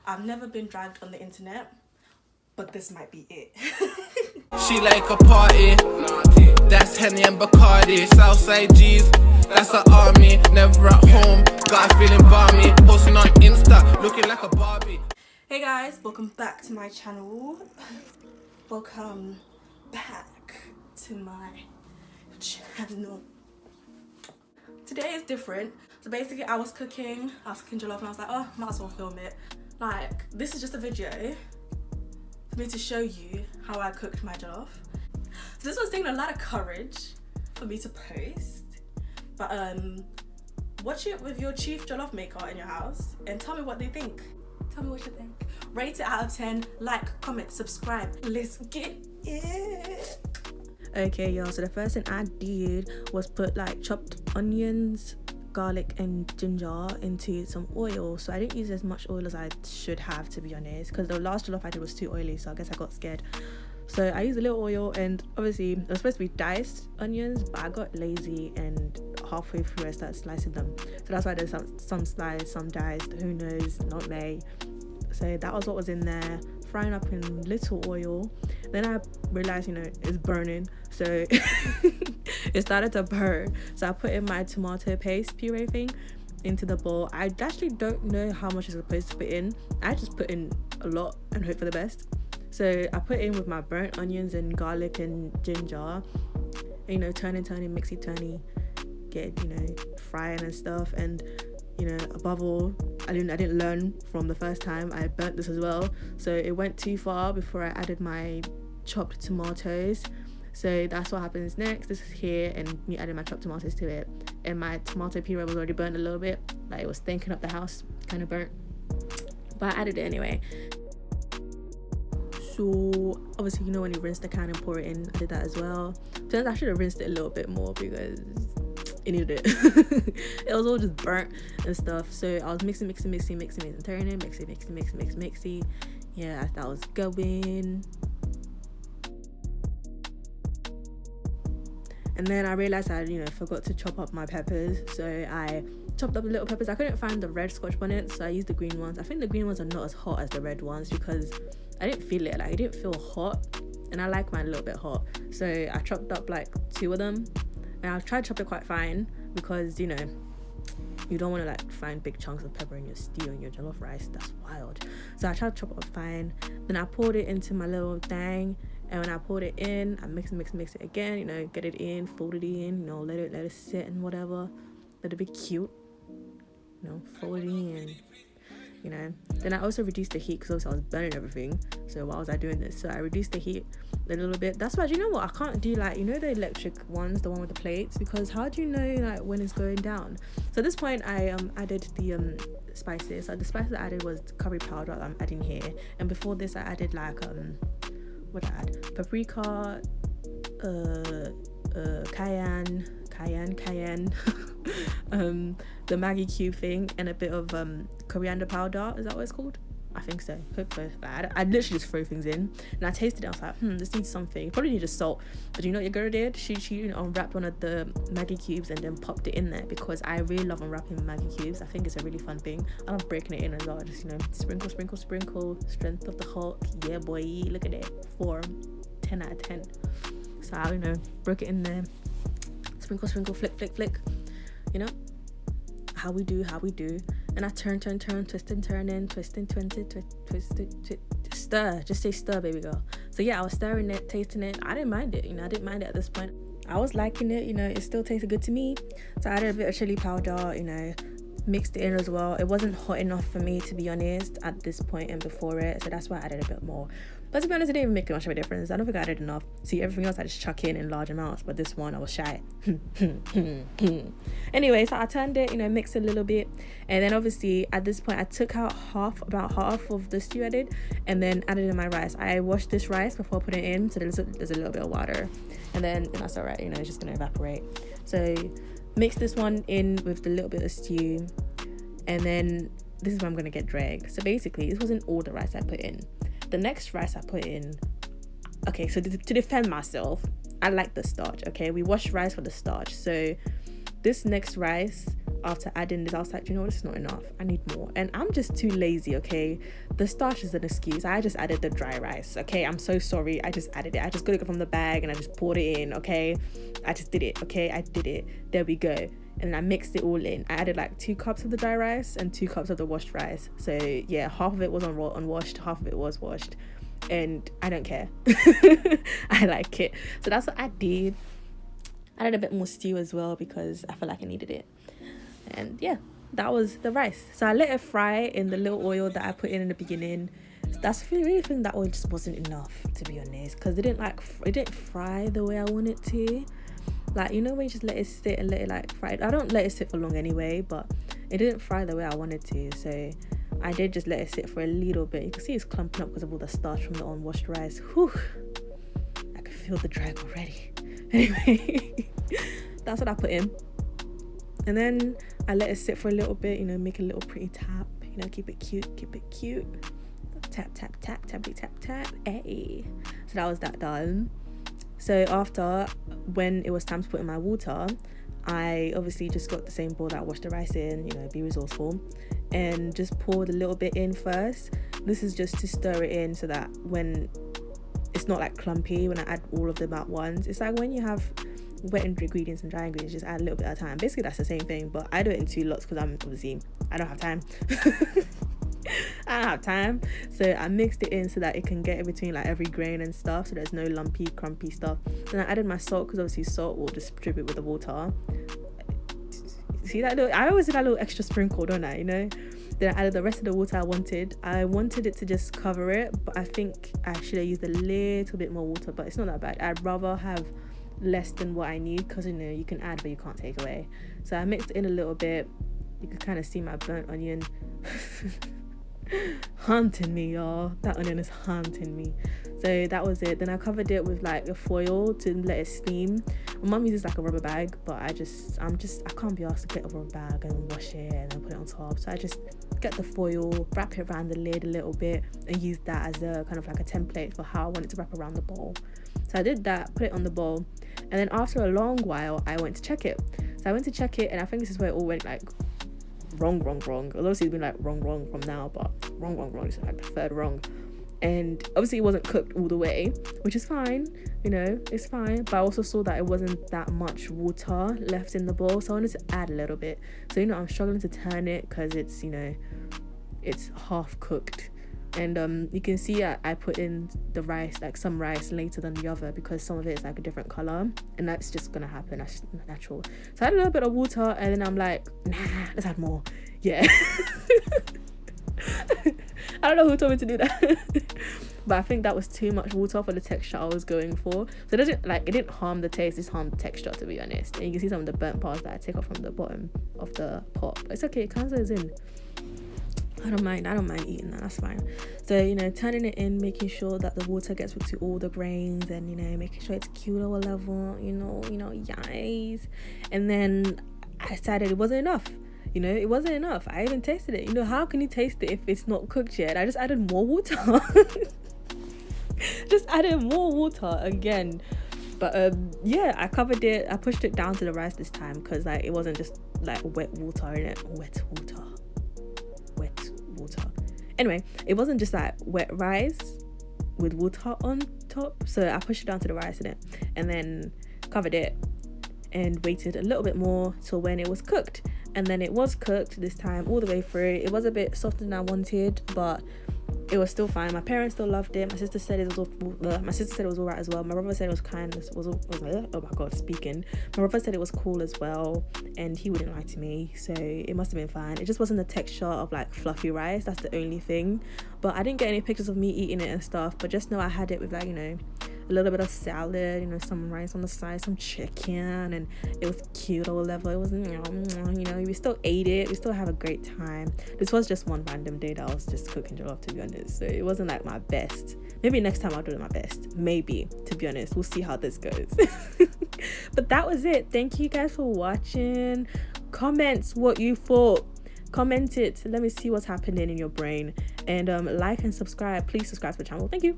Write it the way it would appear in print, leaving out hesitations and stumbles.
I've never been dragged on the internet, but this might be it. She like a party, that's Henny and Bacardi. Southside G's, that's the army. Never at home, got a feeling balmy. Posting on Insta, looking like a Barbie. Hey guys, welcome back to my channel. Welcome back to my channel. Today is different. So basically I was cooking jollof and I was like, oh, might as well film it. Like, this is just a video for me to show you how I cooked my jollof. So this was taking a lot of courage for me to post. But watch it with your chief jollof maker in your house and tell me what they think. Tell me what you think. Rate it out of 10, like, comment, subscribe. Let's get it. Okay, y'all, so the first thing I did was put like chopped onions, garlic and ginger into some oil. So I didn't use as much oil as I should have, to be honest, because the last jollof I did was too oily, so I guess I got scared. So I used a little oil, and obviously it was supposed to be diced onions, but I got lazy and halfway through I started slicing them. So that's why there's some sliced, some diced, who knows, not me. So that was what was in there, frying up in little oil. Then I realized, it's burning, so it started to burn. So I put in my tomato paste puree thing into the bowl. I actually don't know how much I'm supposed to put in. I just put in a lot and hope for the best. So I put in with my burnt onions and garlic and ginger, turning, mixy, turning, get, frying and stuff. And above all, I didn't learn from the first time. I burnt this as well, so it went too far before I added my chopped tomatoes. So that's what happens next. This is here, and me adding my chopped tomatoes to it, and my tomato puree was already burnt a little bit, like it was stinking up the house, kind of burnt, but I added it anyway. So obviously, when you rinse the can and pour it in, I did that as well. Turns out I should have rinsed it a little bit more because it needed it. It was all just burnt and stuff. So I was mixing, turning, mixing. Yeah, as that was going. And then I realized I, forgot to chop up my peppers. So I chopped up the little peppers. I couldn't find the red Scotch bonnet, so I used the green ones. I think the green ones are not as hot as the red ones because I didn't feel it. Like, it didn't feel hot, and I like mine a little bit hot. So I chopped up like 2 of them. And I tried to chop it quite fine because, you don't want to like find big chunks of pepper in your stew and your jollof rice. That's wild. So I tried to chop it up fine. Then I poured it into my little thing. And when I poured it in, I mix it again, get it in, fold it in, let it sit and whatever. Let it be cute. Fold it in. Then I also reduced the heat because I was burning everything. So why was I doing this? So I reduced the heat a little bit. That's why, I can't do like, the electric ones, the one with the plates, because how do you know like when it's going down? So at this point I added the spices. So the spices I added was curry powder that I'm adding here, and before this I added like what I add, paprika, cayenne the Maggi cube thing, and a bit of coriander powder. Is that what it's called? I think so. Hope so. I literally just throw things in, and I tasted it. I was like, this needs something. You probably need a salt. But you know what your girl did? She unwrapped one of the Maggi cubes and then popped it in there, because I really love unwrapping Maggi cubes. I think it's a really fun thing. I love breaking it in as well. Just sprinkle. Strength of the Hulk. Yeah, boy. Look at it. 10 out of 10. So I broke it in there. Sprinkle, flick. How we do. And I turn, twist and turn in, twist, stir. Just say stir, baby girl. So yeah, I was stirring it, tasting it. I didn't mind it. I didn't mind it at this point. I was liking it. It still tasted good to me. So I added a bit of chili powder. Mixed it in as well. It wasn't hot enough for me, to be honest, at this point and before it. So that's why I added a bit more. But to be honest, it didn't even make much of a difference. I don't think I added enough. See, everything else I just chuck in large amounts, but this one I was shy. Anyway, so I turned it, mixed it a little bit, and then obviously at this point I took out about half of the stew I did, and then added in my rice. I washed this rice before putting it in, so there's a little bit of water, and that's all right. It's just gonna evaporate. So mix this one in with the little bit of stew, and then this is where I'm gonna get dragged. So basically, this wasn't all the rice I put in. The next rice I put in, okay, so to defend myself, I like the starch, okay? We wash rice for the starch. So this next rice after adding this, I was like, you know what, this is not enough, I need more. And I'm just too lazy, okay? The starch is an excuse. I just added the dry rice, okay? I'm so sorry. I just added it. I just got it from the bag and I just poured it in, okay? I just did it, okay? I did it. There we go. And I mixed it all in. I added like 2 cups of the dry rice and 2 cups of the washed rice. So yeah, half of it was unwashed, half of it was washed. And I don't care. I like it. So that's what I did. I added a bit more stew as well because I felt like I needed it. And yeah, that was the rice. So I let it fry in the little oil that I put in the beginning. That's really think that oil just wasn't enough, to be honest, because it didn't fry the way I want it to. Like, you know, when you just let it sit and let it like fry. I don't let it sit for long anyway, but it didn't fry the way I wanted to. So I did just let it sit for a little bit. You can see it's clumping up because of all the starch from the unwashed rice. Whew, I can feel the drag already. Anyway, that's what I put in. And then I let it sit for a little bit, you know, make a little pretty tap, you know, keep it cute. Tap, tap, tap, tappy, tap, tap, hey. So that was that done. So after, when it was time to put in my water, I obviously just got the same bowl that I washed the rice in, you know, be resourceful, and just poured a little bit in first. This is just to stir it in so that when it's not like clumpy when I add all of them at once. It's like when you have wet ingredients and dry ingredients, just add a little bit at a time. Basically that's the same thing, but I do it in 2 lots because I don't have time. I don't have time. So I mixed it in so that it can get in between like every grain and stuff, so there's no lumpy, crumpy stuff. Then I added my salt because obviously salt will distribute with the water. See that little, I always do that little extra sprinkle, don't I, you know? Then I added the rest of the water I wanted it to just cover it, but I think I should have used a little bit more water, but it's not that bad. I'd rather have less than what I need because, you know, you can add but you can't take away. So I mixed it in a little bit. You can kind of see my burnt onion haunting me, y'all. That onion is haunting me. So that was it. Then I covered it with like a foil to let it steam. My mum uses like a rubber bag, but I can't be asked to get a rubber bag and wash it and then put it on top. So I just get the foil, wrap it around the lid a little bit, and use that as a kind of like a template for how I want it to wrap around the bowl. So I did that, put it on the bowl, and then after a long while I went to check it. So I went to check it, and I think this is where it all went like wrong. Obviously it's been like wrong from now, but wrong is like the third wrong. And obviously it wasn't cooked all the way, which is fine, you know, it's fine. But I also saw that it wasn't that much water left in the bowl, so I wanted to add a little bit. So, you know, I'm struggling to turn it because it's, you know, it's half cooked. And you can see I put in the rice, like some rice later than the other, because some of it is like a different color, and that's just gonna happen, that's just natural. So I had a little bit of water, and then I'm like, nah, let's add more. Yeah. I don't know who told me to do that. But I think that was too much water for the texture I was going for. So it didn't harm the taste, it's harmed the texture, to be honest. And you can see some of the burnt parts that I take off from the bottom of the pot. But it's okay, it kind of is in. I don't mind eating that, that's fine. So, you know, turning it in, making sure that the water gets to all the grains, and, you know, making sure it's kilo level, you know, yes. And then I decided it wasn't enough. You know, it wasn't enough. I even tasted it. You know, how can you taste it if it's not cooked yet? I just added more water. Just added more water again. But yeah, I covered it. I pushed it down to the rice this time because like it wasn't just like wet water in it. Wet water. Anyway, it wasn't just like wet rice with water on top. So I pushed it down to the rice in it, and then covered it and waited a little bit more till when it was cooked. And then it was cooked this time all the way through. It was a bit softer than I wanted, but it was still fine. My parents still loved it. My sister said it was all right as well. My brother said it was kind. Oh my god, speaking. My brother said it was cool as well, and he wouldn't lie to me, so it must have been fine. It just wasn't the texture of like fluffy rice. That's the only thing. But I didn't get any pictures of me eating it and stuff. But just know I had it with like, you know, a little bit of salad, you know, some rice on the side, some chicken, and it was keto level. It wasn't, you know, we still ate it. We still have a great time. This was just one random day that I was just cooking jollof, to be honest. So it wasn't like my best. Maybe next time I'll do it my best. Maybe, to be honest. We'll see how this goes. But that was it. Thank you guys for watching. Comment what you thought. Comment it. Let me see what's happening in your brain. And like and subscribe. Please subscribe to the channel. Thank you.